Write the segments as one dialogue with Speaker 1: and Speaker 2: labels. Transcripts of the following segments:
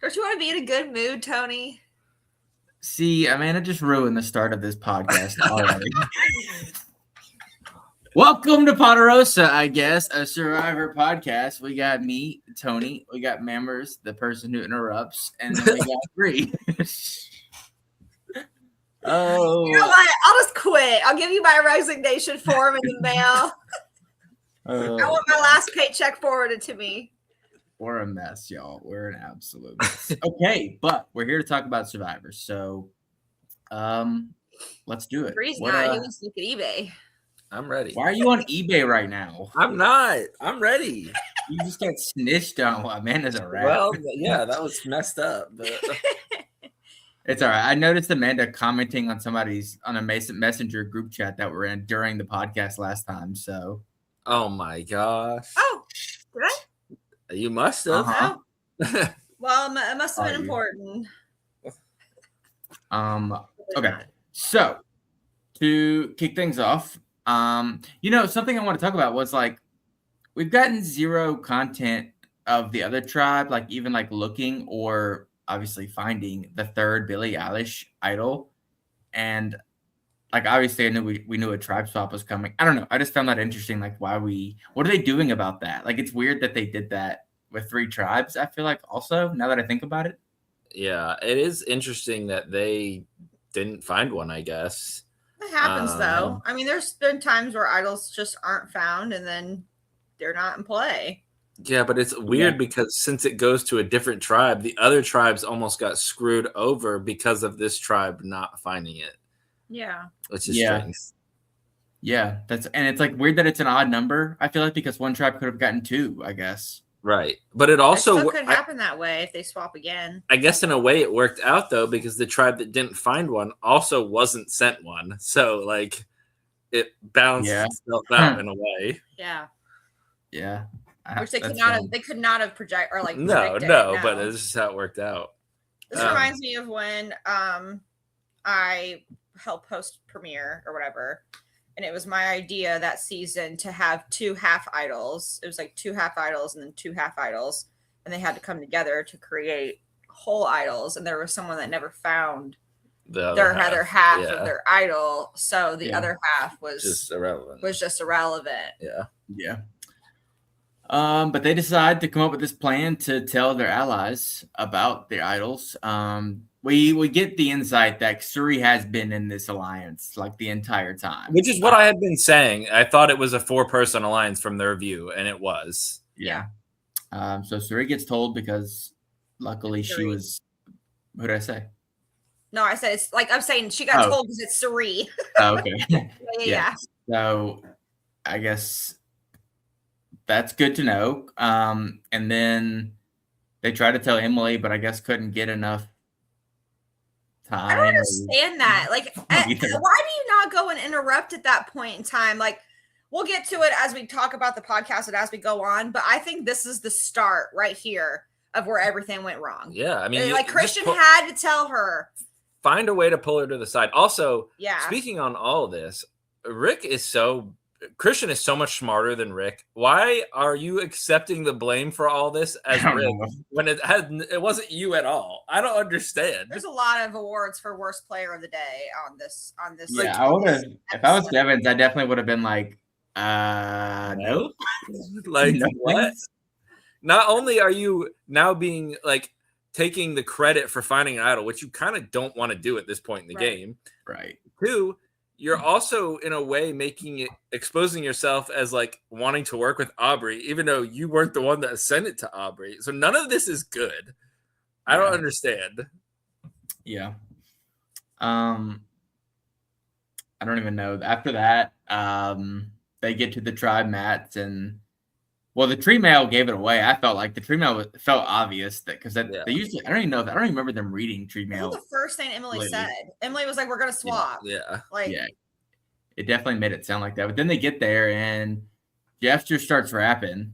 Speaker 1: Don't you want to be in a good mood, Tony?
Speaker 2: See, Amanda just ruined the start of this podcast already. Welcome to Ponderosa, I guess, a Survivor podcast. We got me, Tony. We got Mammers, the person who interrupts, and then we got Bree. Oh,
Speaker 1: You know what? I'll just quit. I'll give you my resignation form in the mail. I want my last paycheck forwarded to me.
Speaker 2: We're a mess, y'all. We're an absolute mess. Okay, but we're here to talk about Survivor. So, let's do it.
Speaker 1: Bree's not. He wants to look at eBay.
Speaker 3: I'm ready.
Speaker 2: Why are you on eBay right now?
Speaker 3: I'm not. I'm ready.
Speaker 2: You just got snitched on while Amanda's a rat.
Speaker 3: Well, yeah, that was messed up. But...
Speaker 2: It's all right. I noticed Amanda commenting on a Messenger group chat that we're in during the podcast last time. So,
Speaker 3: oh my gosh.
Speaker 1: Oh, did I?
Speaker 3: You must have.
Speaker 1: Uh-huh. Well, it must have been important.
Speaker 2: Okay. So, to kick things off, something I want to talk about was like we've gotten zero content of the other tribe, like even like looking or obviously finding the third Billie Eilish idol. And like obviously I knew we knew a tribe swap was coming. I don't know. I just found that interesting. Like what are they doing about that? Like it's weird that they did that with 3 tribes, I feel like also, now that I think about it.
Speaker 3: Yeah, it is interesting that they didn't find one, I guess.
Speaker 1: It happens though. I mean, there's been times where idols just aren't found and then they're not in play.
Speaker 3: Yeah, but it's weird because since it goes to a different tribe, the other tribes almost got screwed over because of this tribe not finding it.
Speaker 1: Yeah.
Speaker 3: Which is strange.
Speaker 2: Yeah, and it's like weird that it's an odd number. I feel like because one tribe could have gotten 2, I guess.
Speaker 3: Right. But it also
Speaker 1: could happen that way if they swap again.
Speaker 3: I guess in a way it worked out though, because the tribe that didn't find one also wasn't sent one. So like it balanced itself out in a way.
Speaker 1: Yeah.
Speaker 2: Yeah.
Speaker 1: Which they could not have projected or like
Speaker 3: no, but this is how it worked out.
Speaker 1: This reminds me of when I helped host premiere or whatever, and it was my idea that season to have 2 half idols. It was like 2 half idols and then 2 half idols, and they had to come together to create whole idols. And there was someone that never found their other half of their idol, so the other half was just irrelevant.
Speaker 2: Yeah. But they decide to come up with this plan to tell their allies about the idols. We get the insight that Suri has been in this alliance like the entire time.
Speaker 3: Which is what I had been saying. I thought it was a 4-person alliance from their view, and it was.
Speaker 2: Yeah. So Suri gets told because luckily she was... What did I say?
Speaker 1: No, I said it's like I'm saying she got told because it's Suri.
Speaker 2: Oh, okay.
Speaker 1: Yeah.
Speaker 2: So I guess... That's good to know. And then they tried to tell Emily, but I guess couldn't get enough time.
Speaker 1: I don't understand that. Like, why do you not go and interrupt at that point in time? Like, we'll get to it as we talk about the podcast and as we go on. But I think this is the start right here of where everything went wrong.
Speaker 3: Yeah, I mean,
Speaker 1: like Christian had to tell her.
Speaker 3: Find a way to pull her to the side. Also, speaking on all of this, Christian is so much smarter than Rick. Why are you accepting the blame for all this as Rick when it wasn't you at all? I don't understand.
Speaker 1: There's a lot of awards for worst player of the day on this.
Speaker 2: Yeah, I would have. If I was Devins, I definitely would have been like, no.
Speaker 3: Like no. What? Not only are you now being like taking the credit for finding an idol, which you kind of don't want to do at this point in the game,
Speaker 2: right?
Speaker 3: 2. You're also in a way exposing yourself as like wanting to work with Aubrey, even though you weren't the one that sent it to Aubrey. So none of this is good. I don't understand.
Speaker 2: Yeah. I don't even know. After that, they get to the tribe mats and the tree mail gave it away. I felt like the tree mail felt obvious that because they usually I don't even remember them reading tree mail.
Speaker 1: That was the first thing Emily said. Emily was like, "We're gonna swap."
Speaker 3: Yeah.
Speaker 2: It definitely made it sound like that. But then they get there and Jeff just starts rapping,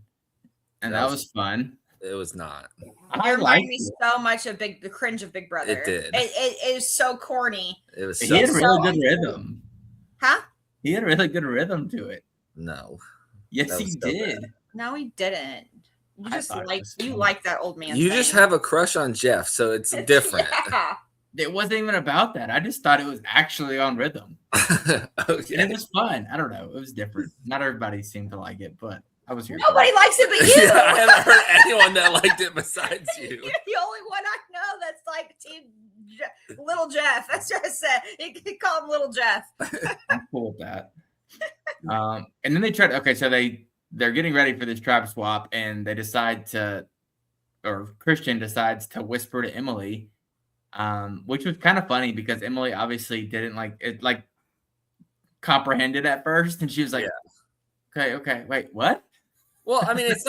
Speaker 2: and that was fun.
Speaker 3: It was not.
Speaker 1: It reminded me so much of the cringe of Big Brother.
Speaker 3: It did.
Speaker 1: It is so corny.
Speaker 3: It was.
Speaker 2: He had a really good rhythm.
Speaker 1: Huh?
Speaker 2: He had a really good rhythm to it.
Speaker 3: No.
Speaker 2: Yes, he did.
Speaker 1: No, he didn't. You
Speaker 2: I
Speaker 1: just
Speaker 2: thought it
Speaker 1: like
Speaker 2: was
Speaker 1: you
Speaker 2: funny.
Speaker 1: like that old man.
Speaker 3: You just
Speaker 1: thing.
Speaker 3: have a crush on Jeff, so it's different.
Speaker 1: Yeah.
Speaker 2: It wasn't even about that. I just thought it was actually on rhythm. And
Speaker 3: Okay.
Speaker 2: it was fun. I don't know. It was different. Not everybody seemed to like it, but I was here. for
Speaker 1: Nobody
Speaker 2: it.
Speaker 1: likes it but you.
Speaker 3: Yeah, I haven't heard anyone that liked it besides you.
Speaker 1: You're the only one I know that's like Team Little Jeff. That's what I said. You can call him Little Jeff.
Speaker 2: I'm cool with that. And then they tried. Okay, so they're getting ready for this tribe swap, and they decide to, or Christian decides to whisper to Emily, which was kind of funny because Emily obviously didn't comprehend it at first, and she was like, okay, wait, what?
Speaker 3: Well, I mean, it's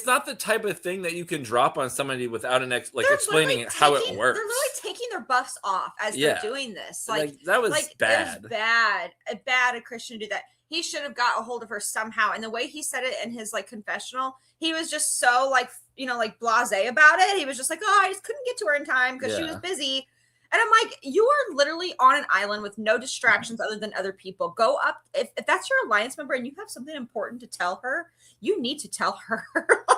Speaker 3: not the type of thing that you can drop on somebody without
Speaker 1: They're
Speaker 3: explaining
Speaker 1: literally
Speaker 3: how
Speaker 1: taking-
Speaker 3: it works.
Speaker 1: They're literally taking their buffs off as
Speaker 3: Yeah.
Speaker 1: they're doing this.
Speaker 3: Like that was bad.
Speaker 1: It was bad. Bad of Christian to do that. He should have got a hold of her somehow. And the way he said it in his like confessional, he was just so like blasé about it. He was just like, oh, I just couldn't get to her in time because she was
Speaker 3: Yeah.
Speaker 1: busy. And I'm like, you are literally on an island with no distractions other than other people. Go up. If that's your alliance member and you have something important to tell her, you need to tell her.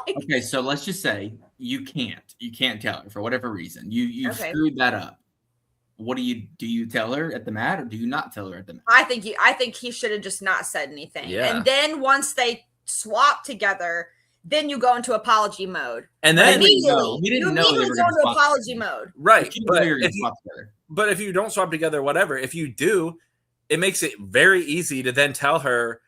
Speaker 1: Like,
Speaker 2: Okay, so let's just say you can't tell her for whatever reason. You
Speaker 1: Okay.
Speaker 2: screwed that up. What do you tell her at the mat, or do you not tell her at the mat?
Speaker 1: I think he should have just not said anything.
Speaker 3: Yeah.
Speaker 1: And then once they swap together, then you go into apology mode.
Speaker 3: And
Speaker 2: But
Speaker 3: then
Speaker 1: Immediately,
Speaker 2: we didn't
Speaker 1: you
Speaker 2: know they
Speaker 1: immediately
Speaker 2: were
Speaker 1: go
Speaker 2: gonna
Speaker 1: into
Speaker 2: swap
Speaker 1: apology
Speaker 2: together.
Speaker 1: mode.
Speaker 3: right,
Speaker 2: You knew
Speaker 3: but
Speaker 2: they were gonna
Speaker 3: if you,
Speaker 2: swap together.
Speaker 3: but if you don't swap together, whatever. If you do, it makes it very easy to then tell her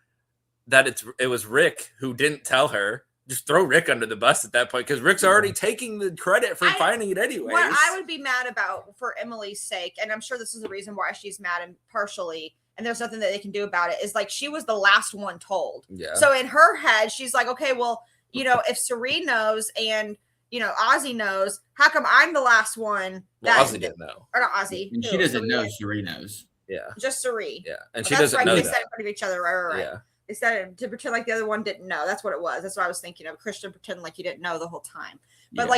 Speaker 3: that it was Rick who didn't tell her. Just throw Rick under the bus at that point because Rick's already taking the credit for finding it anyways.
Speaker 1: What I would be mad about for Emily's sake, and I'm sure this is the reason why she's mad and partially, and there's nothing that they can do about it, is like she was the last one told.
Speaker 3: Yeah.
Speaker 1: So in her head, she's like, okay, well, if Serene knows and Ozzy knows, how come I'm the last one?
Speaker 3: Well, Ozzy didn't know.
Speaker 1: Or not Ozzy.
Speaker 2: And
Speaker 1: Who?
Speaker 2: she doesn't know.
Speaker 1: Serene.
Speaker 2: Cherie knows.
Speaker 3: Yeah.
Speaker 1: Just Serene.
Speaker 3: Yeah. And
Speaker 1: But
Speaker 3: she
Speaker 1: that's
Speaker 3: doesn't
Speaker 1: right,
Speaker 3: know
Speaker 1: they
Speaker 3: that.
Speaker 1: said in front of each other. Right.
Speaker 3: Yeah.
Speaker 1: They said it to pretend like the other one didn't know. That's what it was. That's what I was thinking of. Christian pretending like he didn't know the whole time. But
Speaker 2: Yeah.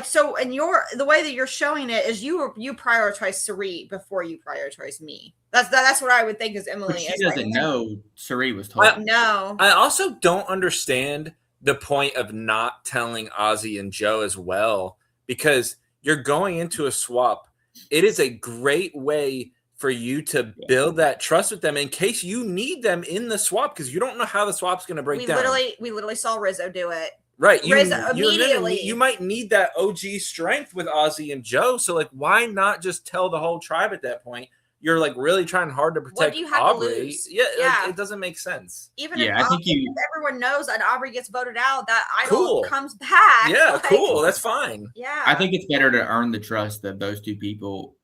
Speaker 1: so in the way that you're showing it is you prioritize Sari before you prioritize me. That's what I would think is Emily.
Speaker 2: But she
Speaker 1: is
Speaker 2: doesn't
Speaker 1: like,
Speaker 2: know Cherie was told.
Speaker 1: No.
Speaker 3: I also don't understand the point of not telling Ozzy and Joe as well, because you're going into a swap. It is a great way for you to build that trust with them in case you need them in the swap, because you don't know how the swap's going to break down.
Speaker 1: We literally saw Rizzo do it.
Speaker 3: Right.
Speaker 1: Rizzo immediately.
Speaker 3: You might need that OG strength with Ozzy and Joe. So, like, why not just tell the whole tribe at that point? You're like really trying hard to protect
Speaker 1: do you have to
Speaker 3: Aubrey.
Speaker 1: lose?
Speaker 3: Yeah,
Speaker 1: Yeah.
Speaker 3: it doesn't make sense.
Speaker 1: Even
Speaker 2: Yeah,
Speaker 1: if,
Speaker 2: I think
Speaker 1: if everyone knows that Aubrey gets voted out, that idol
Speaker 3: Cool.
Speaker 1: comes back.
Speaker 3: Yeah,
Speaker 1: like,
Speaker 3: cool. That's fine.
Speaker 1: Yeah.
Speaker 2: I think it's better to earn the trust of those two people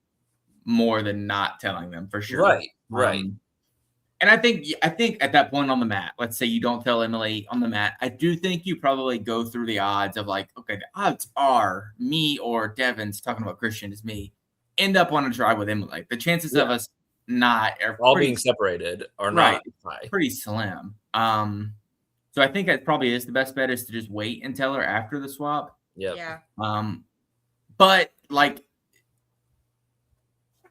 Speaker 2: more than not telling them, for sure.
Speaker 3: Right. Right.
Speaker 2: And I think at that point on the mat, let's say you don't tell Emily on the mat, I do think you probably go through the odds of like, okay, the odds are me or Devin's talking about Christian is me, end up on a drive with Emily. Like, the chances of us not are
Speaker 3: All
Speaker 2: pretty,
Speaker 3: being separated or
Speaker 2: Right.
Speaker 3: not high.
Speaker 2: pretty slim. So I think it probably is the best bet is to just wait and tell her after the swap.
Speaker 3: Yep.
Speaker 1: Yeah.
Speaker 2: But like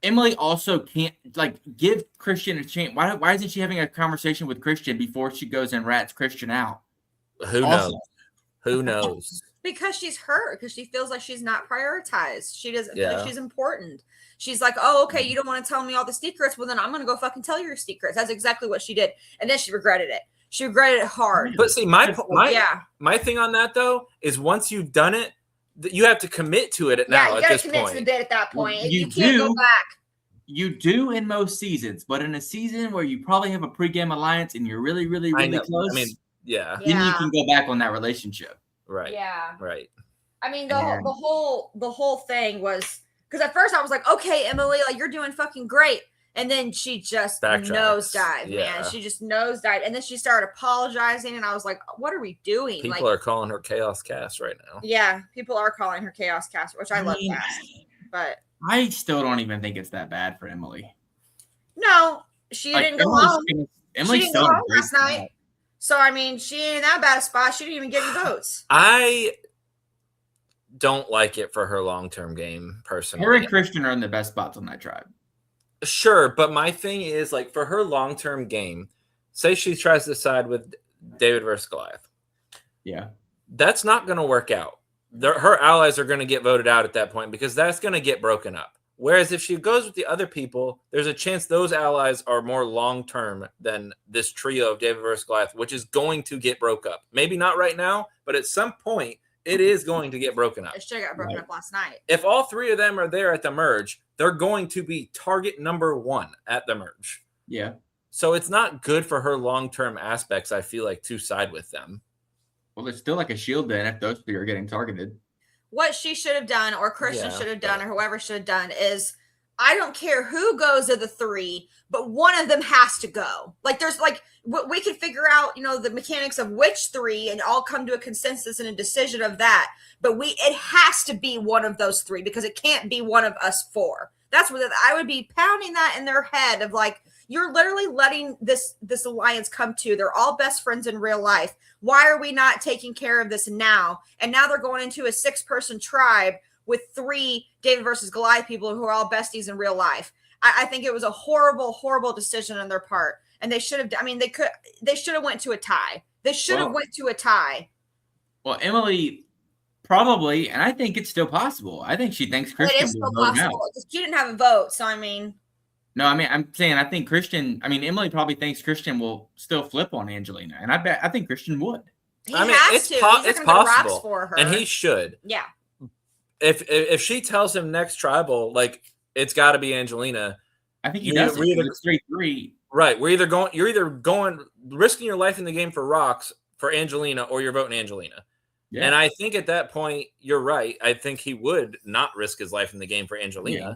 Speaker 2: Emily also can't like give Christian a chance. Why isn't she having a conversation with Christian before she goes and rats Christian out?
Speaker 3: Who
Speaker 2: Also-
Speaker 3: knows? Who knows?
Speaker 1: Because she's hurt, because she feels like she's not prioritized. She doesn't feel
Speaker 3: Yeah.
Speaker 1: like she's important. She's like, oh, okay, you don't want to tell me all the secrets. Well, then I'm going to go fucking tell you your secrets. That's exactly what she did. And then she regretted it. She regretted it hard.
Speaker 3: But see, my thing on that though is once you've done it, you have to commit to it now
Speaker 1: you
Speaker 3: at
Speaker 1: gotta
Speaker 3: this
Speaker 1: commit
Speaker 3: point.
Speaker 1: to the bit at that point.
Speaker 2: You
Speaker 1: You can't go
Speaker 2: do.
Speaker 1: back.
Speaker 2: You do in most seasons, but in a season where you probably have a pregame alliance and you're really, really,
Speaker 3: I
Speaker 2: really
Speaker 3: know.
Speaker 2: close,
Speaker 3: I mean, yeah.
Speaker 2: then you can go back on that relationship.
Speaker 3: Right.
Speaker 1: Yeah.
Speaker 3: Right.
Speaker 1: I mean,
Speaker 2: And-
Speaker 1: the whole thing was because at first I was like, okay, Emily, like you're doing fucking great. And then she just
Speaker 3: Backtracks.
Speaker 1: nosedived,
Speaker 3: Yeah.
Speaker 1: man. She just nosedived. And then she started apologizing. And I was like, what are we doing?
Speaker 3: People are calling her Chaos Cast right now.
Speaker 1: Yeah, people are calling her Chaos Cast, which I love
Speaker 2: mean,
Speaker 1: that. But
Speaker 2: I still don't even think it's that bad for Emily.
Speaker 1: no, she
Speaker 2: Like,
Speaker 1: didn't go
Speaker 2: Emily's-
Speaker 1: home.
Speaker 2: Emily's
Speaker 1: She didn't
Speaker 2: still
Speaker 1: go
Speaker 2: in a
Speaker 1: home
Speaker 2: great
Speaker 1: last night.
Speaker 2: spot.
Speaker 1: So I mean, she ain't in that bad a spot. She didn't even get any votes.
Speaker 3: I don't like it for her long-term game personally.
Speaker 2: Her and Christian are in the best spots on that tribe.
Speaker 3: Sure, but my thing is like for her long-term game, say she tries to side with David versus Goliath.
Speaker 2: Yeah.
Speaker 3: That's not going to work out. Her allies are going to get voted out at that point because that's going to get broken up. Whereas if she goes with the other people, there's a chance those allies are more long-term than this trio of David versus Goliath, which is going to get broke up. Maybe not right now, but at some point, it is going to get broken up.
Speaker 1: It should have got broken up last night.
Speaker 3: If all three of them are there at the merge, they're going to be target number 1 at the merge.
Speaker 2: Yeah.
Speaker 3: So it's not good for her long-term aspects, I feel like, to side with them.
Speaker 2: Well, there's still like a shield then if those three are getting targeted.
Speaker 1: What she should have done, or Christian
Speaker 3: Yeah,
Speaker 1: should have done, or whoever should have done, is I don't care who goes of the 3, but one of them has to go. Like, there's like, we could figure out, the mechanics of which 3 and all come to a consensus and a decision of that. But it has to be one of those 3 because it can't be one of us 4. That's what I would be pounding that in their head of like, you're literally letting this alliance come to. They're all best friends in real life. Why are we not taking care of this now? And now they're going into a 6-person tribe with 3 David versus Goliath people who are all besties in real life. I think it was a horrible, horrible decision on their part. And they should have, they should have went to a tie. They should have went to a tie.
Speaker 2: Well, Emily probably, and I think it's still possible. I think she thinks Christian
Speaker 1: it is still
Speaker 2: will vote
Speaker 1: possible.
Speaker 2: out.
Speaker 1: She didn't have a vote, so
Speaker 2: No, I'm saying I think Emily probably thinks Christian will still flip on Angelina, and I think Christian would.
Speaker 1: He has to. It's possible for her.
Speaker 3: And he should.
Speaker 1: Yeah.
Speaker 3: If she tells him next tribal, like, it's got to be Angelina.
Speaker 2: I think he does. It's 3-3.
Speaker 3: Right. You're either going risking your life in the game for rocks for Angelina, or you're voting Angelina. Yeah. And I think at that point, you're right. I think he would not risk his life in the game for Angelina.
Speaker 2: Yeah.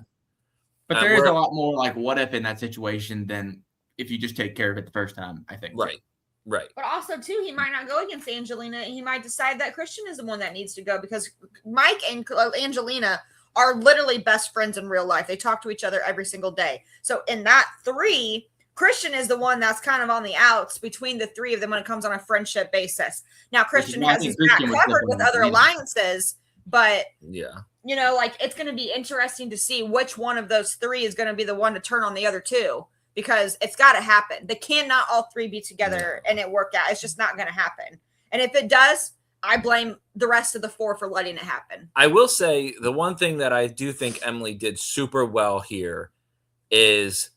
Speaker 2: But there is a lot more like what if in that situation than if you just take care of it the first time, I think.
Speaker 3: Right. Right.
Speaker 1: But also, too, he might not go against Angelina. He might decide that Christian is the one that needs to go because Mike and Angelina are literally best friends in real life. They talk to each other every single day. So in that 3, Christian is the one that's kind of on the outs between the 3 of them when it comes on a friendship basis. Now, Christian has his back covered with other alliances, but
Speaker 3: yeah.
Speaker 1: It's going to be interesting to see which one of those 3 is going to be the one to turn on the other 2 because it's got to happen. They cannot all 3 be together and it work out. It's just not going to happen. And if it does, I blame the rest of the 4 for letting it happen.
Speaker 3: I will say the one thing that I do think Emily did super well here is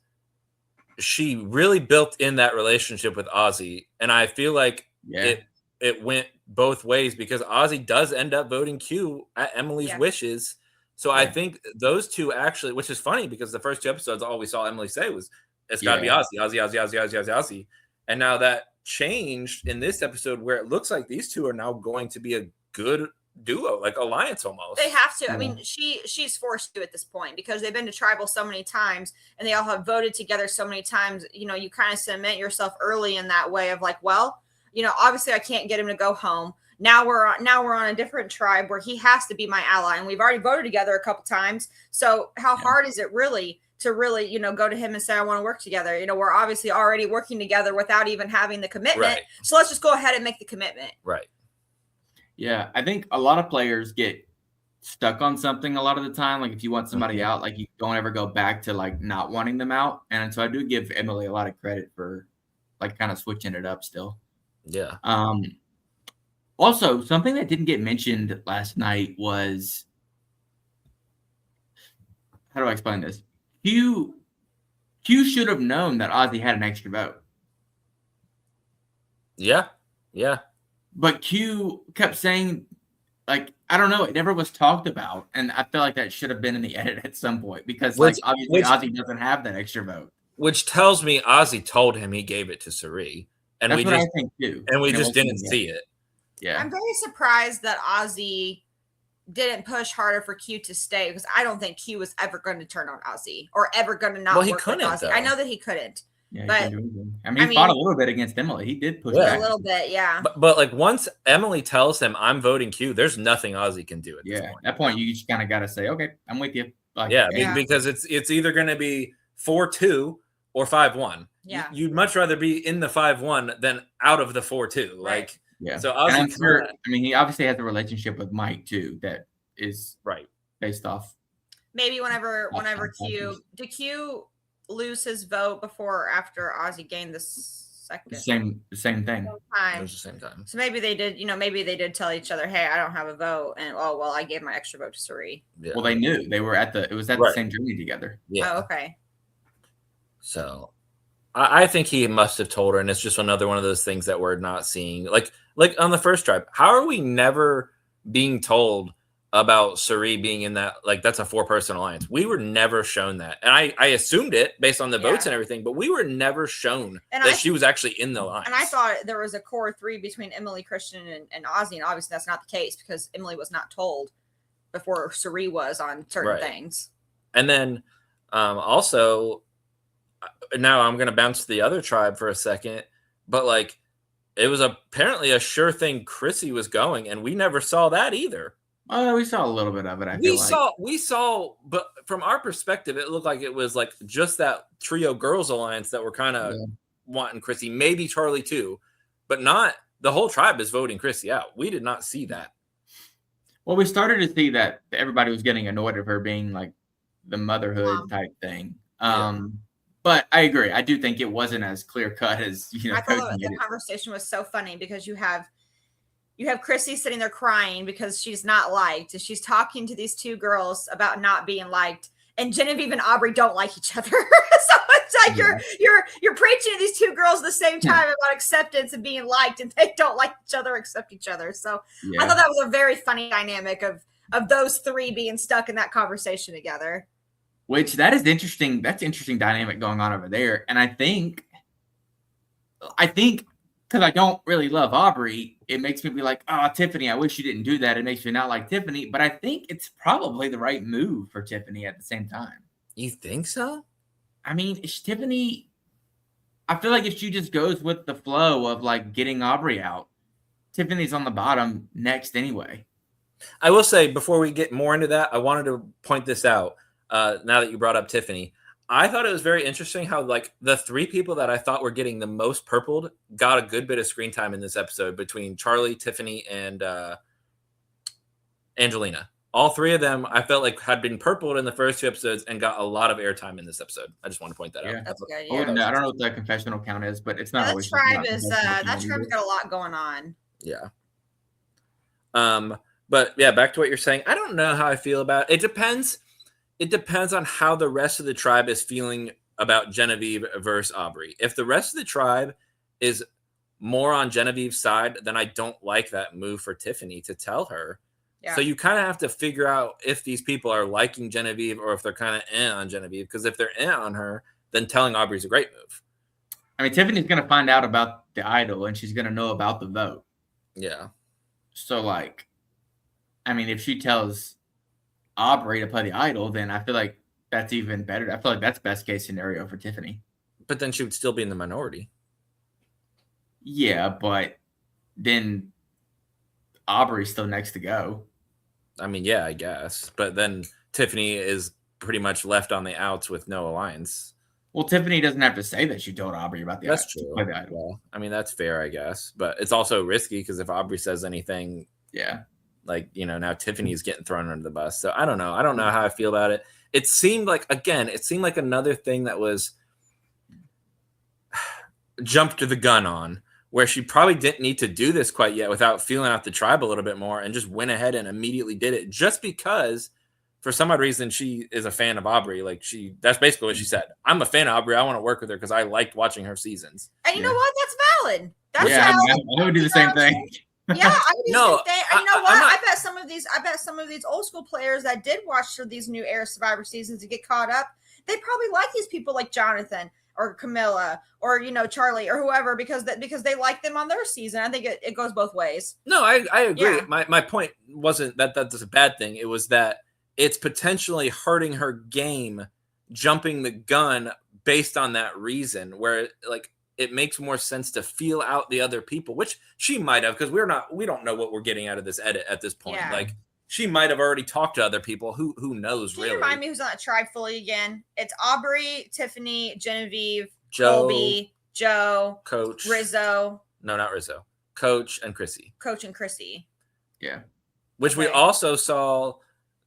Speaker 3: she really built in that relationship with Ozzy. And I feel like it went both ways because Ozzy does end up voting Q at Emily's wishes. So I think those 2 actually, which is funny because the first 2 episodes, all we saw Emily say was, it's got to be Ozzy. And now that changed in this episode where it looks like these 2 are now going to be a good duo, like alliance almost.
Speaker 1: They have to. I mean, she's forced to at this point because they've been to tribal so many times and they all have voted together so many times. You kind of cement yourself early in that way of like, well, obviously I can't get him to go home. Now we're on a different tribe where he has to be my ally, and we've already voted together a couple times. So how hard is it really to go to him and say I want to work together? We're obviously already working together without even having the commitment.
Speaker 3: Right.
Speaker 1: So let's just go ahead and make the commitment.
Speaker 3: Right.
Speaker 2: Yeah, I think a lot of players get stuck on something a lot of the time. Like if you want somebody out, like you don't ever go back to like not wanting them out. And so I do give Emily a lot of credit for like kind of switching it up still.
Speaker 3: Yeah.
Speaker 2: Also, something that didn't get mentioned last night was, how do I explain this? Q should have known that Ozzy had an extra vote.
Speaker 3: Yeah. Yeah.
Speaker 2: But Q kept saying, like, I don't know, it never was talked about. And I feel like that should have been in the edit at some point because obviously Ozzy doesn't have that extra vote.
Speaker 3: Which tells me Ozzy told him he gave it to Cirie. And
Speaker 2: that's what I think too.
Speaker 3: And we just didn't see it.
Speaker 2: Yeah.
Speaker 1: I'm very surprised that Ozzy didn't push harder for Q to stay because I don't think Q was ever going to turn on Ozzy or ever going to not work with Ozzy. Though. I know that he couldn't.
Speaker 2: Yeah, but he fought a little bit against Emily. He did push back
Speaker 1: a little bit, yeah.
Speaker 3: But like once Emily tells him I'm voting Q, there's nothing Ozzy can do at this point.
Speaker 2: At that point, you just kind of got to say, okay, I'm with you.
Speaker 3: Like, because it's either going to be 4-2 or 5-1.
Speaker 1: Yeah,
Speaker 3: you'd much rather be in the 5-1 than out of the 4-2.
Speaker 1: Right.
Speaker 3: Like,
Speaker 2: so Ozzy, he obviously has a relationship with Mike too that is based off.
Speaker 1: Maybe whenever Q lose his vote before or after Ozzy gained the second
Speaker 2: Same thing.
Speaker 3: It
Speaker 1: time.
Speaker 3: was the same time.
Speaker 1: So maybe they did, maybe they did tell each other, "Hey, I don't have a vote," and I gave my extra vote to Suri.
Speaker 3: Yeah.
Speaker 2: Well, they knew they were at the
Speaker 3: Right.
Speaker 2: same journey together.
Speaker 3: Yeah.
Speaker 1: Oh, okay.
Speaker 3: So I think he must have told her, and it's just another one of those things that we're not seeing. Like on the first tribe, how are we never being told about Suri being in that? Like, that's a 4-person alliance. We were never shown that, and I assumed it based on the votes and everything, but we were never shown that she was actually in the alliance.
Speaker 1: And I thought there was a core 3 between Emily, Christian, and Ozzy, and obviously that's not the case because Emily was not told before Suri was on certain things.
Speaker 3: And then also, now I'm going to bounce to the other tribe for a second, but like, it was apparently a sure thing Chrissy was going, and we never saw that either.
Speaker 2: Oh, we saw a little bit of it. We
Speaker 3: saw, but from our perspective, it looked like it was like just that trio girls alliance that were kind of wanting Chrissy, maybe Charlie too, but not the whole tribe is voting Chrissy out. We did not see that.
Speaker 2: Well, we started to see that everybody was getting annoyed of her being like the motherhood type thing. But I agree. I do think it wasn't as clear cut as
Speaker 1: I thought the conversation was so funny because you have Chrissy sitting there crying because she's not liked, and she's talking to these 2 girls about not being liked, and Genevieve and Aubrey don't like each other. So it's like you're preaching to these 2 girls at the same time about acceptance and being liked, and they don't like each other, accept each other. So I thought that was a very funny dynamic of those 3 being stuck in that conversation together.
Speaker 2: Which that is interesting. That's interesting dynamic going on over there. And I think because I don't really love Aubrey, it makes me be like, oh, Tiffany, I wish you didn't do that. It makes me not like Tiffany. But I think it's probably the right move for Tiffany at the same time.
Speaker 3: You think so?
Speaker 2: I mean, Tiffany, I feel like if she just goes with the flow of like getting Aubrey out, Tiffany's on the bottom next anyway.
Speaker 3: I will say, before we get more into that, I wanted to point this out. Now that you brought up Tiffany, I thought it was very interesting how like the 3 people that I thought were getting the most purpled got a good bit of screen time in this episode between Charlie, Tiffany, and Angelina. All 3 of them I felt like had been purpled in the first 2 episodes and got a lot of airtime in this episode. I just want to point that out.
Speaker 1: That's good.
Speaker 2: Yeah. I don't know what the confessional count is, but it's not
Speaker 1: that
Speaker 2: always
Speaker 1: tribe is that tribe's got a lot going on.
Speaker 3: Yeah. But yeah, back to what you're saying. I don't know how I feel about it. It depends. It depends on how the rest of the tribe is feeling about Genevieve versus Aubrey. If the rest of the tribe is more on Genevieve's side, then I don't like that move for Tiffany to tell her. Yeah. So you kind of have to figure out if these people are liking Genevieve or if they're kind of on Genevieve. Because if they're on her, then telling Aubrey is a great move.
Speaker 2: I mean, Tiffany's going to find out about the idol and she's going to know about the vote.
Speaker 3: Yeah.
Speaker 2: So, like, I mean, if she tells Aubrey to play the idol, then I feel like that's even better. I feel like that's best case scenario for Tiffany.
Speaker 3: But then she would still be in the minority.
Speaker 2: Yeah, but then Aubrey's still next to go.
Speaker 3: I mean, yeah, I guess. But then Tiffany is pretty much left on the outs with no alliance.
Speaker 2: Well, Tiffany doesn't have to say that she told Aubrey about the
Speaker 3: That's true. Well, I mean, that's fair, I guess. But it's also risky because if Aubrey says anything, like, now Tiffany's getting thrown under the bus. So I don't know. I don't know how I feel about it. It seemed like another thing that was jumped to the gun on, where she probably didn't need to do this quite yet without feeling out the tribe a little bit more and just went ahead and immediately did it just because for some odd reason she is a fan of Aubrey. Like that's basically what she said. I'm a fan of Aubrey. I want to work with her because I liked watching her seasons.
Speaker 1: And you know what? That's valid. That's
Speaker 2: valid. I would do the same thing.
Speaker 1: Yeah, I would do the same thing. And you know what? I bet some of these old school players that did watch these new Air Survivor seasons to get caught up, they probably like these people like Jonathan or Camilla or Charlie or whoever because they like them on their season. I think it goes both ways.
Speaker 3: No, I agree. Yeah. My point wasn't that that's a bad thing. It was that it's potentially hurting her game, jumping the gun based on that reason, where like it makes more sense to feel out the other people, which she might have, because we don't know what we're getting out of this edit at this point. Yeah. Like she might have already talked to other people. Who knows?
Speaker 1: Can
Speaker 3: really?
Speaker 1: You remind me who's on that tribe fully again? It's Aubrey, Tiffany, Genevieve, Colby, Joe,
Speaker 3: Coach,
Speaker 1: Rizzo.
Speaker 3: No, not Rizzo. Coach and Chrissy.
Speaker 1: Coach and Chrissy.
Speaker 2: Yeah.
Speaker 3: Which we also saw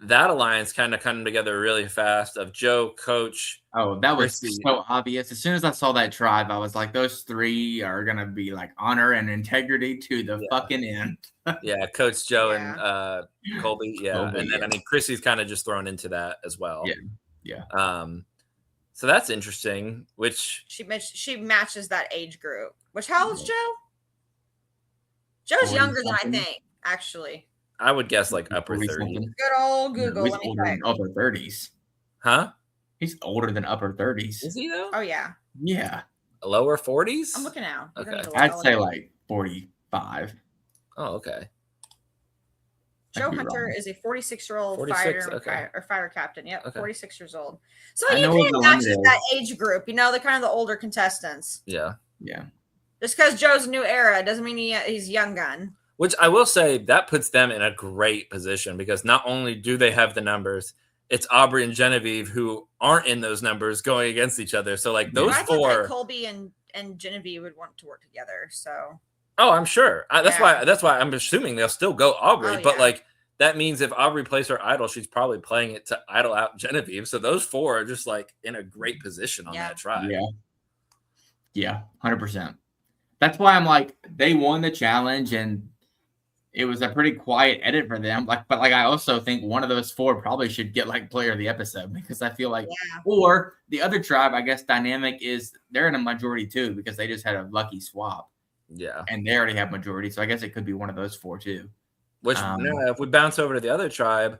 Speaker 3: that alliance kind of come together really fast of Joe, Coach.
Speaker 2: Oh, that was
Speaker 3: Chrissy.
Speaker 2: so obvious. As soon as I saw that tribe, I was like, those three are gonna be like honor and integrity to the fucking end.
Speaker 3: Yeah, Coach Joe
Speaker 1: Yeah.
Speaker 3: and Colby. Yeah.
Speaker 2: Colby,
Speaker 3: And then
Speaker 2: yeah.
Speaker 3: I mean Chrissy's kind of just thrown into that as well.
Speaker 2: Yeah.
Speaker 3: So that's interesting, which
Speaker 1: She matches that age group. Which how old's Joe? Joe's
Speaker 2: 40
Speaker 1: younger than I
Speaker 2: something.
Speaker 1: think, actually.
Speaker 3: I would guess like upper
Speaker 2: 40
Speaker 3: 30s.
Speaker 2: something.
Speaker 1: Good old
Speaker 2: No,
Speaker 1: Google.
Speaker 2: he's
Speaker 1: Let me
Speaker 2: older
Speaker 1: check.
Speaker 2: than upper 30s.
Speaker 3: Huh?
Speaker 2: He's older than upper 30s.
Speaker 3: Is he though?
Speaker 1: Oh yeah.
Speaker 2: Yeah.
Speaker 3: Lower 40s?
Speaker 1: I'm looking now. You don't
Speaker 3: Okay.
Speaker 1: need to look
Speaker 2: I'd
Speaker 1: all
Speaker 2: say
Speaker 1: of it.
Speaker 2: like 45.
Speaker 3: Oh, okay.
Speaker 1: Joe
Speaker 2: I'd be
Speaker 1: Hunter
Speaker 2: wrong.
Speaker 1: is a 46-year-old
Speaker 3: 46,
Speaker 1: fighter,
Speaker 3: okay.
Speaker 1: or fighter captain. Yep,
Speaker 3: Okay.
Speaker 1: 46 years old. So
Speaker 2: I
Speaker 1: he
Speaker 2: know
Speaker 1: kind
Speaker 2: what
Speaker 1: of
Speaker 2: the limit
Speaker 1: matches
Speaker 2: is.
Speaker 1: that age group. You know, the kind of the older contestants.
Speaker 3: Yeah.
Speaker 2: Yeah.
Speaker 1: Just because Joe's a new era doesn't mean he's young gun.
Speaker 3: Which I will say that puts them in a great position because not only do they have the numbers, it's Aubrey and Genevieve who aren't in those numbers going against each other. So like those
Speaker 1: I thought that
Speaker 3: four.
Speaker 1: Colby and Genevieve would want to work together. So
Speaker 3: Oh, I'm sure. That's
Speaker 1: Yeah.
Speaker 3: why I'm assuming they'll still go Aubrey.
Speaker 1: Oh,
Speaker 3: But
Speaker 1: yeah.
Speaker 3: like that means if Aubrey plays her idol, she's probably playing it to idle out Genevieve. So those four are just like in a great position on
Speaker 1: Yeah.
Speaker 3: that tribe.
Speaker 2: Yeah. 100%. That's why I'm like, they won the challenge and it was a pretty quiet edit for them. But I also think one of those four probably should get like player of the episode because I feel like, or the other tribe, I guess, dynamic is they're in a majority too because they just had a lucky swap
Speaker 3: Yeah.
Speaker 2: and they already have majority. So I guess it could be one of those four too.
Speaker 3: Which if we bounce over to the other tribe,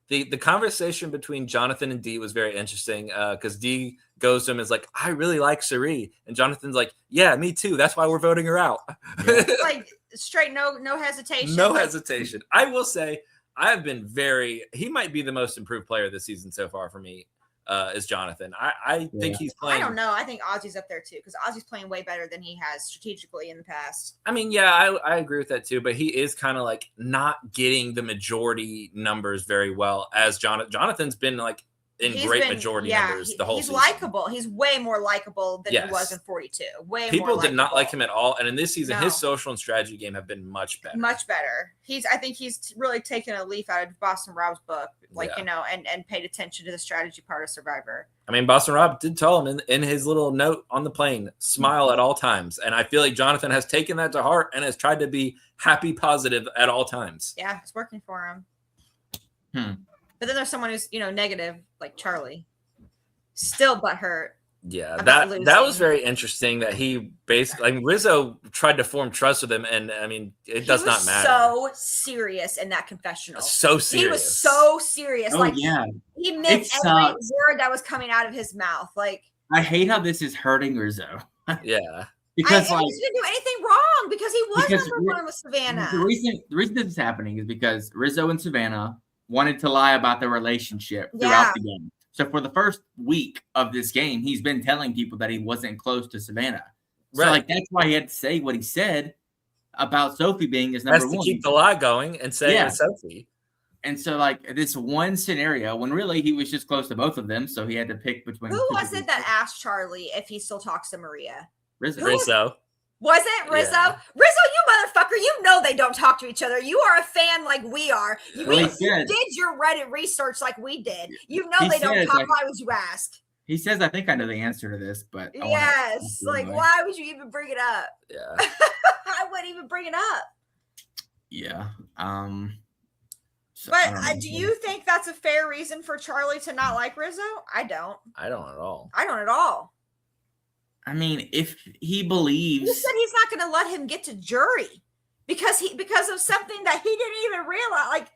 Speaker 3: the conversation between Jonathan and Dee was very interesting because Dee goes to him and is like, I really like Suri. And Jonathan's like, yeah, me too. That's why we're voting her out.
Speaker 1: like straight, no hesitation.
Speaker 3: No
Speaker 1: Like,
Speaker 3: hesitation. I will say I have been he might be the most improved player this season so far for me is Jonathan. I think he's
Speaker 1: I
Speaker 3: playing.
Speaker 1: don't know. I think Ozzy's up there too because Ozzy's playing way better than he has strategically in the past.
Speaker 3: I mean, yeah, I agree with that too, but he is kind of like not getting the majority numbers very well as Jonathan's been like in
Speaker 1: He's
Speaker 3: great
Speaker 1: been-
Speaker 3: majority
Speaker 1: yeah,
Speaker 3: numbers the whole
Speaker 1: He's
Speaker 3: season.
Speaker 1: likable. He's way more likable than
Speaker 3: Yes.
Speaker 1: he was in 42. Way
Speaker 3: People
Speaker 1: more
Speaker 3: did not like him
Speaker 1: likable.
Speaker 3: at all, and in this season, his
Speaker 1: No.
Speaker 3: social and strategy game have been much better.
Speaker 1: Much better. I think he's really taken a leaf out of Boston Rob's book,
Speaker 3: Yeah.
Speaker 1: and paid attention to the strategy part of Survivor.
Speaker 3: I mean, Boston Rob did tell him in his little note on the plane, smile at all times, and I feel like Jonathan has taken that to heart and has tried to be happy, positive at all times.
Speaker 1: Yeah, it's working for him.
Speaker 2: Hmm.
Speaker 1: But then there's someone who's negative, like Charlie, still butthurt.
Speaker 3: Yeah,
Speaker 1: About
Speaker 3: that
Speaker 1: losing.
Speaker 3: was very interesting. That he basically, Rizzo tried to form trust with him, and I mean, it does not matter.
Speaker 1: So serious in that confessional.
Speaker 3: So serious.
Speaker 1: He was so serious.
Speaker 2: Oh,
Speaker 1: like
Speaker 2: yeah.
Speaker 1: he meant
Speaker 2: It
Speaker 1: every
Speaker 2: sucks.
Speaker 1: word that was coming out of his mouth. Like
Speaker 2: I hate how this is hurting Rizzo
Speaker 3: Yeah.
Speaker 2: because
Speaker 1: he didn't do anything wrong because he was
Speaker 2: Because
Speaker 1: number one with Savannah.
Speaker 2: the reason this is happening is because Rizzo and Savannah wanted to lie about their relationship throughout the game. So for the first week of this game, he's been telling people that he wasn't close to Savannah. So like that's why he had to say what he said about Sophie being his number
Speaker 3: Has to
Speaker 2: one.
Speaker 3: keep the lie going and say
Speaker 2: Yeah.
Speaker 3: it's Sophie.
Speaker 2: And so like this one scenario when really he was just close to both of them, so he had to pick between.
Speaker 1: Who
Speaker 2: two
Speaker 1: was
Speaker 2: people.
Speaker 1: it that asked Charlie if he still talks to Maria?
Speaker 2: Rizzo.
Speaker 3: Rizzo.
Speaker 1: Was it Rizzo?
Speaker 3: Yeah.
Speaker 1: Rizzo, you motherfucker! You know they don't talk to each other. You are a fan like we are. You
Speaker 2: Well, he said-
Speaker 1: did your Reddit research like we did. You know
Speaker 2: He
Speaker 1: they don't
Speaker 2: said,
Speaker 1: talk.
Speaker 2: like-
Speaker 1: Why would you ask?
Speaker 2: He says, "I think I know the answer to this, but I wanna
Speaker 1: Yes,
Speaker 2: ask you
Speaker 1: like
Speaker 2: anyway."
Speaker 1: why would you even bring it up?
Speaker 3: Yeah.
Speaker 1: I wouldn't even bring it up.
Speaker 2: Yeah. So,
Speaker 1: But
Speaker 2: I don't know.
Speaker 1: do you think that's a fair reason for Charlie to not like Rizzo? I don't.
Speaker 3: I don't at all.
Speaker 1: I don't at all.
Speaker 2: I mean, if he
Speaker 1: He
Speaker 2: believes,
Speaker 1: said he's not going to let him get to jury because of something that he didn't even realize.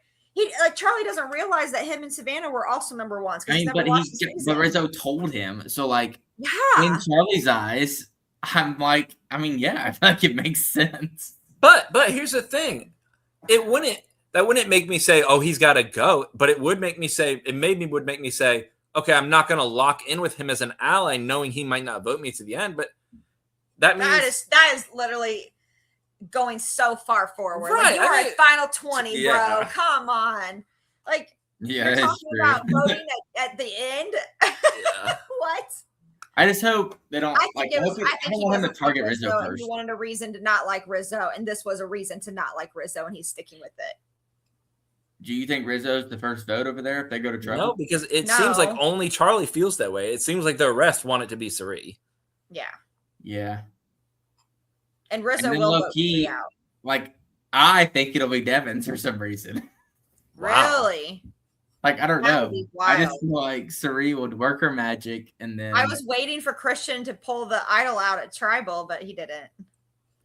Speaker 1: Charlie doesn't realize that him and Savannah were also number ones.
Speaker 2: I mean, but Rizzo told him. So, like, in Charlie's eyes, I'm like, I mean, yeah, I feel like it makes sense.
Speaker 3: But here's the thing. That wouldn't make me say, oh, he's got to go. But it would make me say, okay, I'm not going to lock in with him as an ally, knowing he might not vote me to the end. But that means
Speaker 1: that is literally going so far forward.
Speaker 3: Right,
Speaker 1: Like, you are at final 20,
Speaker 3: Yeah.
Speaker 1: bro. Come on. Like,
Speaker 2: Yeah,
Speaker 1: you're
Speaker 2: that's
Speaker 1: talking
Speaker 2: true.
Speaker 1: about voting at the end.
Speaker 3: Yeah.
Speaker 1: What?
Speaker 2: I just hope they don't.
Speaker 1: I think
Speaker 2: I don't want him to target Rizzo
Speaker 1: and
Speaker 2: first.
Speaker 1: he wanted a reason to not like Rizzo, and this was a reason to not like Rizzo, and he's sticking with it.
Speaker 2: Do you think Rizzo's the first vote over there if they go to tribal?
Speaker 3: No, because it seems like
Speaker 1: No.
Speaker 3: only Charlie feels that way. It seems like the rest want it to be Sari.
Speaker 1: Yeah.
Speaker 2: Yeah.
Speaker 1: And Rizzo
Speaker 2: And then
Speaker 1: will
Speaker 2: low
Speaker 1: vote
Speaker 2: key,
Speaker 1: Sari out.
Speaker 2: like I think it'll be Devins for some reason.
Speaker 3: Wow.
Speaker 1: Really?
Speaker 2: Like I don't
Speaker 1: That
Speaker 2: know.
Speaker 1: would be
Speaker 2: I just
Speaker 1: wild.
Speaker 2: feel like Sari would work her magic, and then
Speaker 1: I was waiting for Christian to pull the idol out at tribal, but he didn't.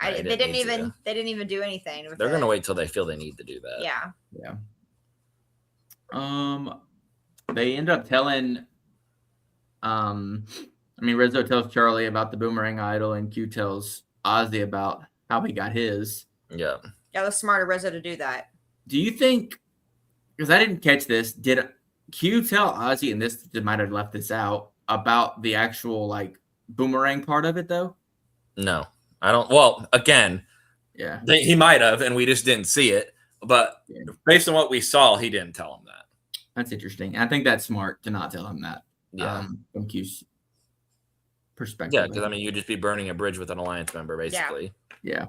Speaker 3: No, he
Speaker 1: They didn't
Speaker 3: need to.
Speaker 1: even. They didn't even do anything. With
Speaker 3: They're
Speaker 1: it.
Speaker 3: gonna wait till they feel they need to do that.
Speaker 1: Yeah.
Speaker 2: Yeah. They end up telling. I mean, Rizzo tells Charlie about the boomerang idol, and Q tells Ozzy about how he got his.
Speaker 3: Yeah.
Speaker 1: Yeah, it was smart of Rizzo to do that.
Speaker 2: Do you think? Because I didn't catch this. Did Q tell Ozzy, and this might have left this out, about the actual like boomerang part of it though?
Speaker 3: No, I don't. Well, again,
Speaker 2: Yeah.
Speaker 3: he might have, and we just didn't see it. But
Speaker 2: Yeah.
Speaker 3: based on what we saw, he didn't tell him that.
Speaker 2: That's interesting. I think that's smart to not tell him that.
Speaker 3: Yeah.
Speaker 2: From Q's perspective.
Speaker 3: Yeah, because I mean, you'd just be burning a bridge with an alliance member, basically.
Speaker 2: Yeah.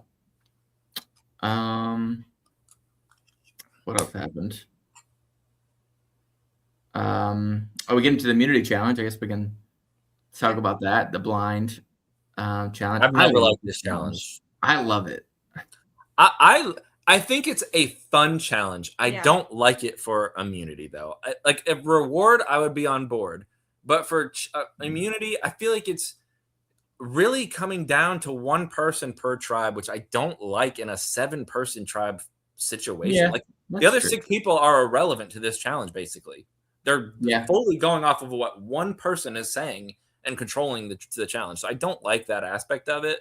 Speaker 2: What else happened? We get into the immunity challenge. I guess we can talk about that. The blind challenge.
Speaker 3: I've never
Speaker 2: love
Speaker 3: liked this challenge.
Speaker 2: I love it.
Speaker 3: I think it's a fun challenge. I
Speaker 1: Yeah.
Speaker 3: don't like it for immunity though. Like if reward, I would be on board. But for immunity, I feel like it's really coming down to one person per tribe, which I don't like in a 7-person tribe situation.
Speaker 2: Yeah,
Speaker 3: Like the
Speaker 2: That's
Speaker 3: other
Speaker 2: true.
Speaker 3: 6 people are irrelevant to this challenge, basically. They're
Speaker 2: Yeah.
Speaker 3: fully going off of what one person is saying and controlling the challenge. So I don't like that aspect of it.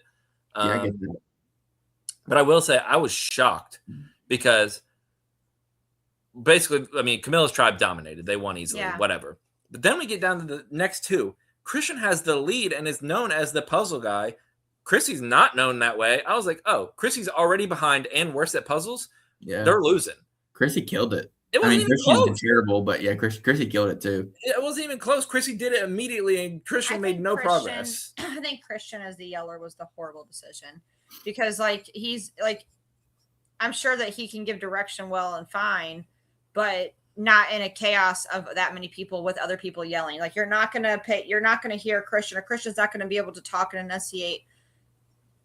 Speaker 2: Yeah, I get that.
Speaker 3: But I will say I was shocked because basically, I mean, Camilla's tribe dominated. They won easily,
Speaker 1: Yeah.
Speaker 3: whatever. But then we get down to the next 2. Christian has the lead and is known as the puzzle guy. Chrissy's not known that way. I was like, oh, Chrissy's already behind and worse at puzzles.
Speaker 2: Yeah.
Speaker 3: They're losing.
Speaker 2: Chrissy killed it.
Speaker 3: It
Speaker 2: I
Speaker 3: wasn't
Speaker 2: mean,
Speaker 3: even
Speaker 2: Christian's been
Speaker 3: close.
Speaker 2: terrible, but yeah, Chrissy killed it too.
Speaker 3: It wasn't even close. Chrissy did it immediately, and Christian
Speaker 1: I
Speaker 3: made
Speaker 1: think
Speaker 3: no
Speaker 1: Christian-
Speaker 3: progress.
Speaker 1: I think Christian as the yeller was the horrible decision because, like, he's like, I'm sure that he can give direction well and fine, but not in a chaos of that many people with other people yelling. Like, you're not gonna hear Christian, or Christian's not gonna be able to talk and enunciate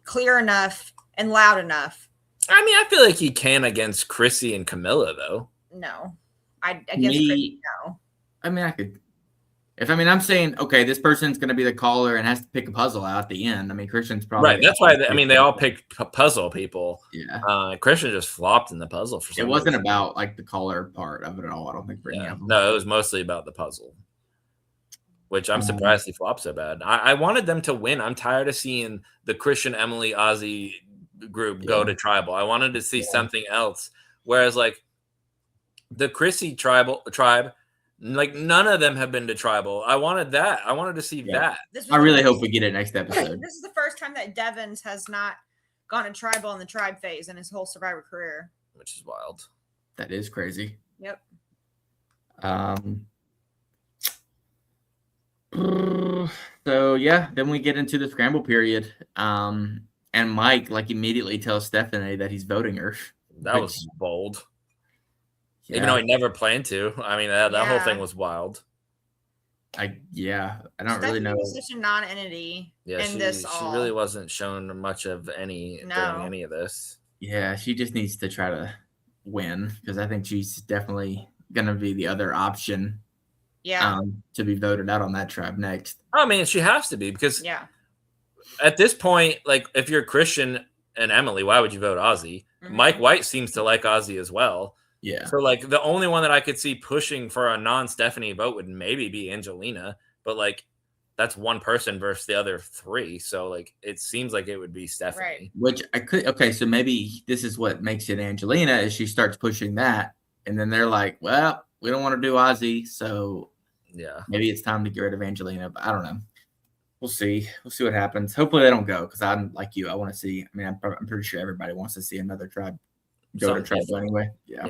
Speaker 1: clear enough and loud enough.
Speaker 3: I mean, I feel like he can against Chrissy and Camilla, though.
Speaker 1: No, I guess
Speaker 2: Me-
Speaker 1: Christian, no.
Speaker 2: I mean, I could. I'm saying, okay, this person's going to be the caller and has to pick a puzzle out at the end. I mean, Christian's probably
Speaker 3: Right. That's why, they all picked puzzle people.
Speaker 2: Yeah.
Speaker 3: Christian just flopped in the puzzle for some
Speaker 2: It wasn't
Speaker 3: reason.
Speaker 2: about like the caller part of it at all. I don't think for any
Speaker 3: Yeah.
Speaker 2: of them.
Speaker 3: No, it was mostly about the puzzle, which I'm surprised he flopped so bad. I wanted them to win. I'm tired of seeing the Christian, Emily, Ozzy group go to tribal. I wanted to see something else. Whereas, like, the Chrissy tribe, like, none of them have been to tribal. I wanted that. I wanted to see that.
Speaker 1: This was
Speaker 2: I
Speaker 1: the
Speaker 2: really
Speaker 1: first-
Speaker 2: hope we get it next episode.
Speaker 1: This is the first time that Devins has not gone to tribal in the tribe phase in his whole Survivor career.
Speaker 3: Which is wild.
Speaker 2: That is crazy.
Speaker 1: Yep.
Speaker 2: So yeah, then we get into the scramble period. And Mike like immediately tells Stephanie that he's voting her.
Speaker 3: That was bold.
Speaker 2: Yeah,
Speaker 3: Even though he never planned to. I mean, that whole
Speaker 1: Yeah.
Speaker 3: thing was wild.
Speaker 2: I don't really know.
Speaker 1: Stephanie was such a non-entity
Speaker 3: Yeah,
Speaker 1: in this
Speaker 3: she
Speaker 1: all.
Speaker 3: really wasn't shown much of any
Speaker 1: No.
Speaker 3: during any of this.
Speaker 2: Yeah, she just needs to try to win because I think she's definitely gonna be the other option
Speaker 1: Yeah.
Speaker 2: to be voted out on that tribe next.
Speaker 3: I mean, she has to be because
Speaker 1: Yeah.
Speaker 3: at this point, like, if you're Christian and Emily, why would you vote Ozzy?
Speaker 1: Mhm.
Speaker 3: Mike White seems to like Ozzy as well.
Speaker 2: Yeah,
Speaker 3: So, like, the only one that I could see pushing for a non-Stephanie vote would maybe be Angelina, but, like, that's one person versus the other 3. So, like, it seems like it would be Stephanie.
Speaker 1: Right.
Speaker 2: which I could. Okay, so maybe this is what makes it Angelina is she starts pushing that, and then they're like, "Well, we don't want to do Ozzy, so
Speaker 3: Yeah.
Speaker 2: maybe it's time to get rid of Angelina." But I don't know. We'll see. We'll see what happens. Hopefully they don't go because I'm like you. I want to see. I mean, I'm pretty sure everybody wants to see another tribe go to
Speaker 3: Something
Speaker 2: tribal
Speaker 3: different.
Speaker 2: anyway. Yeah.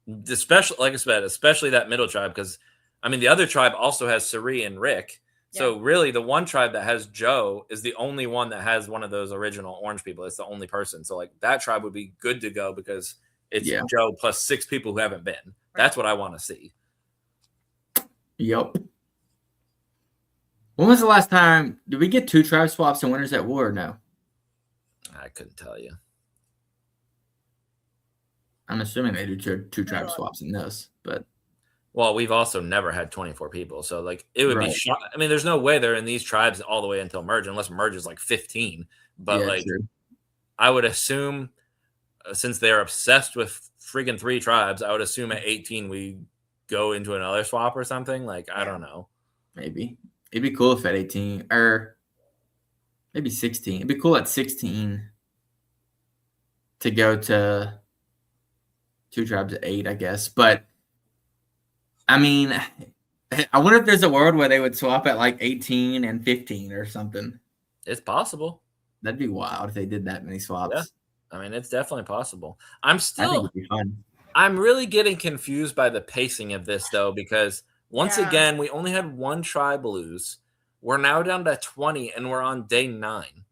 Speaker 3: Yeah. Especially, like I said, especially that middle tribe, because I mean, the other tribe also has Sari and Rick. So really, the one tribe that has Joe is the only one that has one of those original orange people. It's the only person. So, like, that tribe would be good to go because It's
Speaker 2: Yeah.
Speaker 3: Joe plus 6 people who haven't been. That's what I want to see.
Speaker 2: Yep. When was the last time? Did we get 2 tribe swaps and Winners at War? Or no.
Speaker 3: I couldn't tell you.
Speaker 2: I'm assuming they do two tribe
Speaker 1: Really?
Speaker 2: swaps in this, but
Speaker 3: Well, we've also never had 24 people. So, like, it would be
Speaker 2: Right.
Speaker 3: shot. I mean, there's no way they're in these tribes all the way until merge, unless merge is like 15. But,
Speaker 2: yeah,
Speaker 3: like,
Speaker 2: true.
Speaker 3: I would assume since they're obsessed with freaking 3 tribes, I would assume at 18 we go into another swap or something. Like, I don't know.
Speaker 2: Maybe it'd be cool if at 18 or maybe 16. It'd be cool at 16 to go to 2 tribes at 8, I guess. But I mean, I wonder if there's a world where they would swap at like 18 and 15 or something.
Speaker 3: It's possible.
Speaker 2: That'd be wild if they did that many swaps.
Speaker 3: Yeah. I mean, it's definitely possible. I'm
Speaker 2: I think
Speaker 3: still,
Speaker 2: it'd be fun.
Speaker 3: I'm really getting confused by the pacing of this, though, because once
Speaker 1: Yeah.
Speaker 3: again, we only had 1 tribe lose. We're now down to 20, and we're on day 9.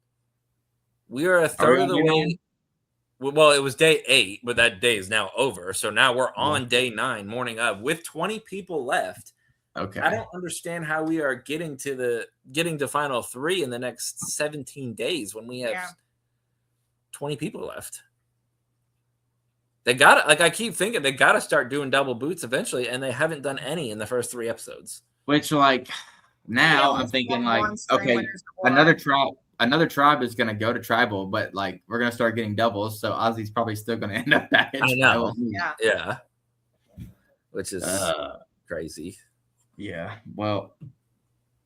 Speaker 3: We are a third of the
Speaker 2: on day
Speaker 3: way. Well, it was day 8, but that day is now over. So now we're on day 9, morning of, with 20 people left.
Speaker 2: Okay.
Speaker 3: I don't understand how we are getting to final 3 in the next 17 days when we have 20 people left. They got it. Like, I keep thinking they got to start doing double boots eventually, and they haven't done any in the first 3 episodes.
Speaker 2: Which, like, now I'm thinking, like, okay, another tribe is gonna go to tribal, but like we're gonna start getting doubles, so Ozzy's probably still gonna end up back.
Speaker 3: I know.
Speaker 1: Yeah.
Speaker 3: Yeah. Which is crazy.
Speaker 2: Yeah. Well,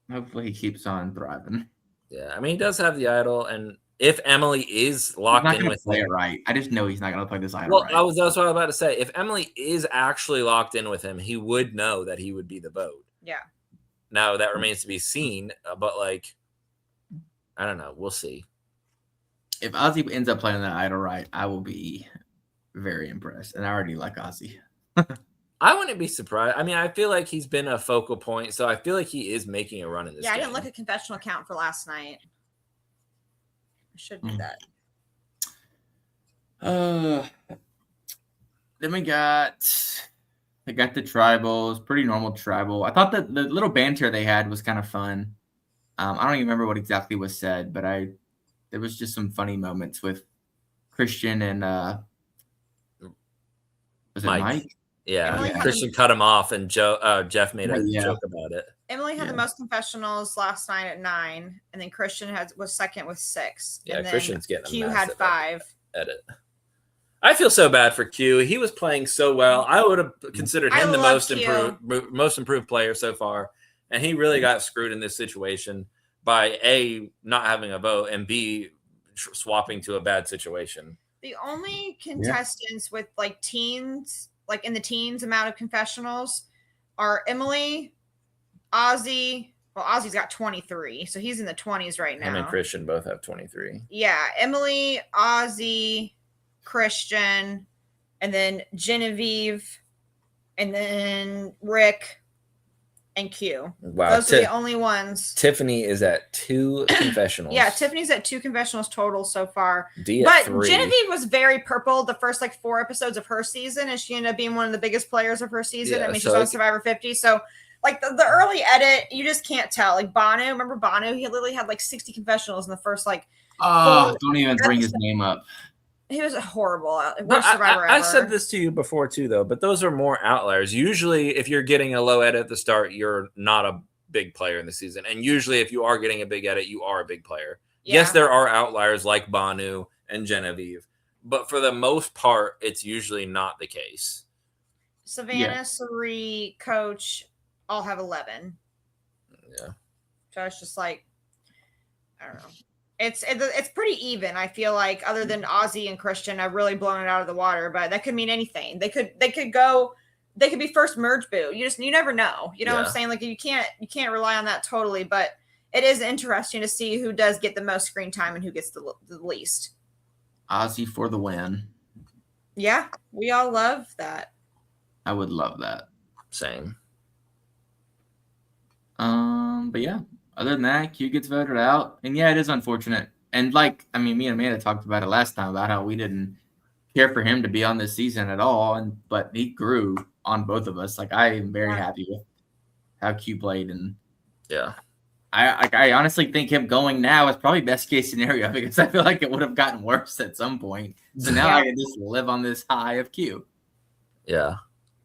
Speaker 2: hopefully he keeps on thriving.
Speaker 3: Yeah. I mean, he does have the idol, and if Emily is locked
Speaker 2: He's not
Speaker 3: in
Speaker 2: gonna
Speaker 3: with
Speaker 2: play
Speaker 3: him,
Speaker 2: it right. I just know he's not gonna play this idol
Speaker 3: well,
Speaker 2: right.
Speaker 3: that's what I was about to say. If Emily is actually locked in with him, he would know that he would be the vote.
Speaker 1: Yeah.
Speaker 3: Now that remains to be seen, but like, I don't know. We'll see.
Speaker 2: If Ozzy ends up playing that idol right, I will be very impressed. And I already like Ozzy.
Speaker 3: I wouldn't be surprised. I mean, I feel like he's been a focal point, so I feel like he is making a run in this.
Speaker 1: Yeah, I
Speaker 3: game.
Speaker 1: didn't look at confessional count for last night. I should do that.
Speaker 2: Then we got the tribals, pretty normal tribal. I thought that the little banter they had was kind of fun. I don't even remember what exactly was said, but there was just some funny moments with Christian and was it Mike?
Speaker 3: Yeah,
Speaker 1: Emily
Speaker 3: Christian cut him off, and Jeff made a joke about it.
Speaker 1: Emily had the most confessionals last night at 9, and then Christian was second with 6.
Speaker 3: Yeah,
Speaker 1: and then
Speaker 3: Christian's getting
Speaker 1: Q had 5.
Speaker 3: Edit. I feel so bad for Q. He was playing so well. I would have considered him the most improved player so far, and he really got screwed in this situation by A, not having a vote, and B, swapping to a bad situation.
Speaker 1: The only contestants with like teens, like in the teens amount of confessionals, are Emily, Ozzy. Well, Ozzy's got 23, so he's in the 20s right now.
Speaker 3: Him and Christian both have 23.
Speaker 1: Yeah, Emily, Ozzy, Christian, and then Genevieve, and then Rick and Q.
Speaker 3: Wow,
Speaker 1: those are the only ones.
Speaker 3: Tiffany is at 2 confessionals.
Speaker 1: Yeah, Tiffany's at 2 confessionals total so far.
Speaker 3: D
Speaker 1: but
Speaker 3: 3.
Speaker 1: Genevieve was very purple the first like 4 episodes of her season, and she ended up being one of the biggest players of her season.
Speaker 3: Yeah,
Speaker 1: I mean, she's
Speaker 3: so
Speaker 1: on Survivor 50, so like the early edit, you just can't tell. Like Banu, remember Banu? He literally had like 60 confessionals in the first like.
Speaker 2: Oh, don't even bring his name up.
Speaker 1: He was horrible.
Speaker 3: But
Speaker 1: Survivor
Speaker 3: I
Speaker 1: ever.
Speaker 3: said this to you before too, though. But those are more outliers. Usually, if you're getting a low edit at the start, you're not a big player in the season. And usually, if you are getting a big edit, you are a big player.
Speaker 1: Yeah.
Speaker 3: Yes, there are outliers like Banu and Genevieve, but for the most part, it's usually not the case.
Speaker 1: Savannah, Sari, Coach all have 11.
Speaker 3: Yeah.
Speaker 1: So it's just like, I don't know. It's pretty even. I feel like, other than Ozzy and Christian, I've really blown it out of the water. But that could mean anything. They could be first merge boot. You never know. You know what I'm saying? Like you can't rely on that totally. But it is interesting to see who does get the most screen time and who gets the least.
Speaker 2: Ozzy for the win.
Speaker 1: Yeah, we all love that.
Speaker 2: I would love that.
Speaker 3: Same.
Speaker 2: But yeah. Other than that, Q gets voted out. And yeah, it is unfortunate. And like, I mean, me and Amanda talked about it last time about how we didn't care for him to be on this season at all, but he grew on both of us. Like, I am very happy with how Q played, and
Speaker 3: Yeah.
Speaker 2: I honestly think him going now is probably best case scenario because I feel like it would have gotten worse at some point. So now I can just live on this high of Q.
Speaker 3: Yeah.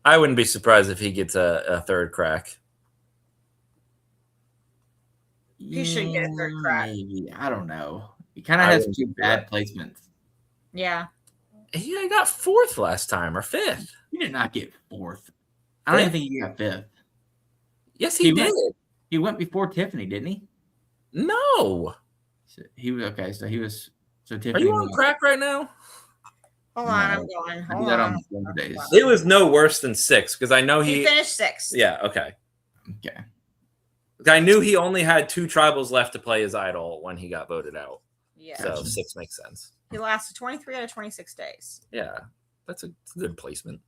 Speaker 3: I wouldn't be surprised if he gets a third crack.
Speaker 1: He should get a third crack.
Speaker 2: Maybe. I don't know. He kind of
Speaker 3: I
Speaker 2: has
Speaker 3: wouldn't
Speaker 2: two
Speaker 3: do
Speaker 2: bad placements.
Speaker 1: Yeah.
Speaker 3: He got 4th last time or 5th.
Speaker 2: He did not get 4th. I don't even think he got 5th.
Speaker 3: Yes, he did.
Speaker 2: He went before Tiffany, didn't he?
Speaker 3: No.
Speaker 2: So he was okay. So he was. So
Speaker 3: Are
Speaker 2: Tiffany.
Speaker 3: you on crack right now?
Speaker 1: Hold on,
Speaker 2: No.
Speaker 1: I'm going.
Speaker 2: I do
Speaker 1: Hold
Speaker 2: that
Speaker 1: on.
Speaker 2: on Wednesdays.
Speaker 3: It was no worse than 6 because I know
Speaker 1: He finished 6th.
Speaker 3: Yeah, okay.
Speaker 2: Okay.
Speaker 3: I knew he only had 2 tribals left to play his idol when he got voted out.
Speaker 1: Yeah.
Speaker 3: So 6 makes sense.
Speaker 1: He lasted 23 out of 26 days.
Speaker 3: Yeah, that's a good placement.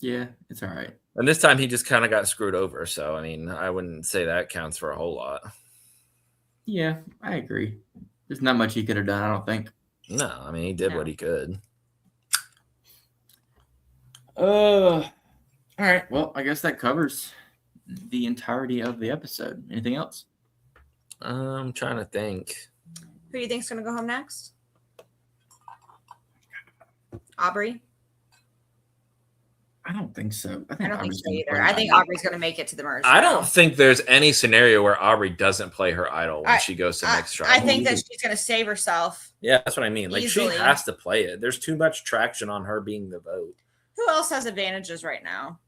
Speaker 2: Yeah, it's all right.
Speaker 3: And this time he just kind of got screwed over. So, I mean, I wouldn't say that counts for a whole lot.
Speaker 2: Yeah, I agree. There's not much he could have done, I don't think.
Speaker 3: No, I mean, he did what he could.
Speaker 2: All right. Well, I guess that covers the entirety of the episode. Anything else?
Speaker 3: I'm trying to think.
Speaker 1: Who do you think's going to go home next? Aubrey?
Speaker 2: I don't think so.
Speaker 1: I don't think
Speaker 2: Aubrey's
Speaker 1: so
Speaker 2: gonna
Speaker 1: either.
Speaker 2: play
Speaker 1: I think
Speaker 2: Aubrey.
Speaker 1: Aubrey's going to make it to the merge.
Speaker 3: I
Speaker 1: now.
Speaker 3: don't think there's any scenario where Aubrey doesn't play her idol when she goes to next trial.
Speaker 1: I think that she's going to save herself.
Speaker 3: Yeah, that's what I mean. Like,
Speaker 1: Easily.
Speaker 3: she has to play it. There's too much traction on her being the vote.
Speaker 1: Who else has advantages right now?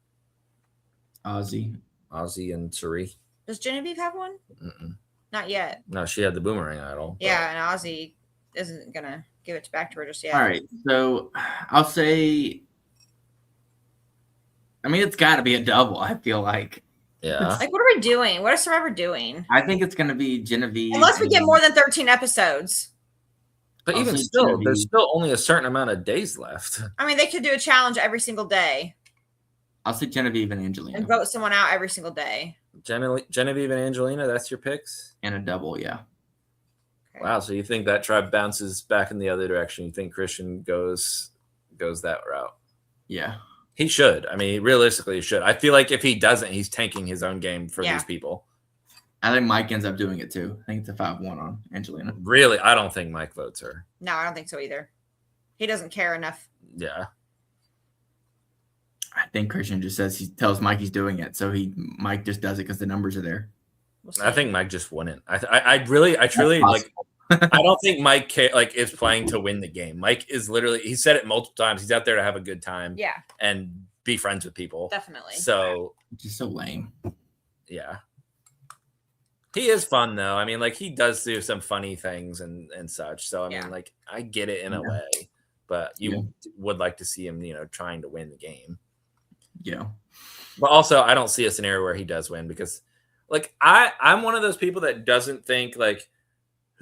Speaker 2: Ozzy.
Speaker 3: And Suri.
Speaker 1: Does Genevieve have one? Not yet.
Speaker 3: No, she had the boomerang idol.
Speaker 1: Yeah, and Ozzy isn't going to give it back to her just yet.
Speaker 2: All right. So I'll say, I mean, it's got to be a double, I feel like.
Speaker 3: Yeah.
Speaker 1: Like, what are we doing? What is Survivor doing?
Speaker 2: I think it's going to be Genevieve.
Speaker 1: Unless we get more than 13 episodes.
Speaker 3: But
Speaker 2: I'll
Speaker 3: even
Speaker 2: say
Speaker 3: still,
Speaker 2: Genevieve.
Speaker 3: there's still only a certain amount of days left.
Speaker 1: I mean, they could do a challenge every single day
Speaker 2: I'll say Genevieve and Angelina.
Speaker 1: and vote someone out every single day.
Speaker 3: Genevieve and Angelina, that's your picks?
Speaker 2: And a double, yeah.
Speaker 1: Okay.
Speaker 3: Wow, so you think that tribe bounces back in the other direction? You think Christian goes that route?
Speaker 2: Yeah.
Speaker 3: He should. I mean, realistically, he should. I feel like if he doesn't, he's tanking his own game for
Speaker 1: Yeah.
Speaker 3: these people.
Speaker 2: I think Mike ends up doing it too. I think it's a 5-1 on Angelina.
Speaker 3: Really, I don't think Mike votes her.
Speaker 1: No, I don't think so either. He doesn't care enough.
Speaker 3: Yeah.
Speaker 2: I think Christian just says he tells Mike he's doing it, so Mike just does it because the numbers are there.
Speaker 1: We'll see.
Speaker 3: I think Mike just wouldn't. I truly like. I don't think Mike is playing to win the game. Mike is literally. He said it multiple times. He's out there to have a good time.
Speaker 1: Yeah,
Speaker 3: And be friends with people.
Speaker 1: definitely.
Speaker 3: So
Speaker 2: Which is so lame.
Speaker 3: yeah, he is fun though. I mean, like he does do some funny things and such. So I mean,
Speaker 1: Yeah.
Speaker 3: like I get it in a way, but you would like to see him, trying to win the game.
Speaker 2: Yeah.
Speaker 3: But also, I don't see a scenario where he does win because, like, I'm one of those people that doesn't think like